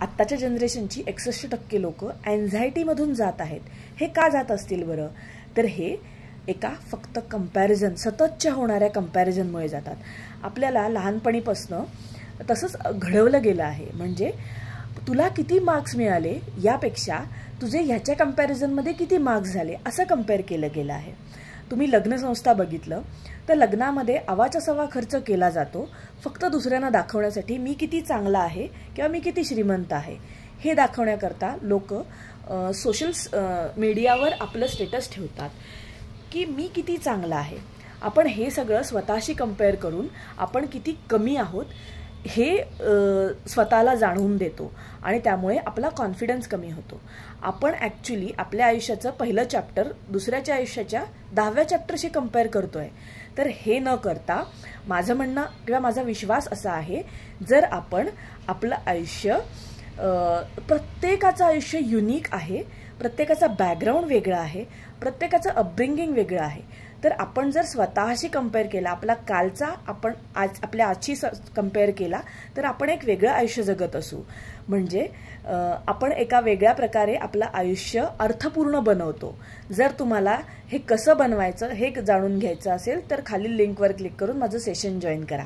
आत्ताच्या जनरेशनची 61% लोक अँझायटीमधून जात आहेत. हे का जात असतील बरं? तर हे एका फक्त कंपॅरिझन, सततच्या होणाऱ्या कंपॅरिझनमुळे जातात. आपल्याला लहानपणीपासून तसंच घडवलं गेलं आहे. म्हणजे तुला किती मार्क्स मिळाले यापेक्षा तुझे ह्याच्या कंपॅरिझनमध्ये किती मार्क्स झाले असं कंपेअर केलं गेलं आहे. तुम्ही लग्नसंस्था बघितलं तर लग्नामध्ये आवाचा सवा खर्च केला जातो फक्त दुसऱ्यांना दाखवण्यासाठी मी किती चांगला आहे किंवा मी किती श्रीमंत आहे हे दाखवण्याकरता लोक सोशल मीडियावर आपलं स्टेटस ठेवतात की मी किती चांगला आहे. आपण हे सगळं स्वतःशी कंपेअर करून आपण किती कमी आहोत हे स्वतःला जाणवून देतो आणि त्यामुळे आपला कॉन्फिडन्स कमी होतो. आपण ॲक्च्युली आपल्या आयुष्याचं पहिलं चॅप्टर दुसऱ्याच्या आयुष्याच्या 10व्या चॅप्टरशी कंपेअर करतोय. तर हे न करता माझं म्हणणं किंवा माझा विश्वास असा आहे, जर आपण आपलं आयुष्य, प्रत्येकाचं आयुष्य युनिक आहे, प्रत्येकाचा बॅकग्राऊंड वेगळा आहे, प्रत्येकाचं अपब्रिंगिंग वेगळं आहे, तर आपण जर स्वतःशी कंपेअर केला, आपला कालचा आपण आपल्या आजची कंपेअर केला तर आपण एक वेगळं आयुष्य जगत असू. म्हणजे आपण एका वेगळ्या प्रकारे आपलं आयुष्य अर्थपूर्ण बनवतो. जर तुम्हाला हे कसं बनवायचं हे जाणून घ्यायचं असेल तर खालील लिंकवर क्लिक करून माझं सेशन जॉईन करा.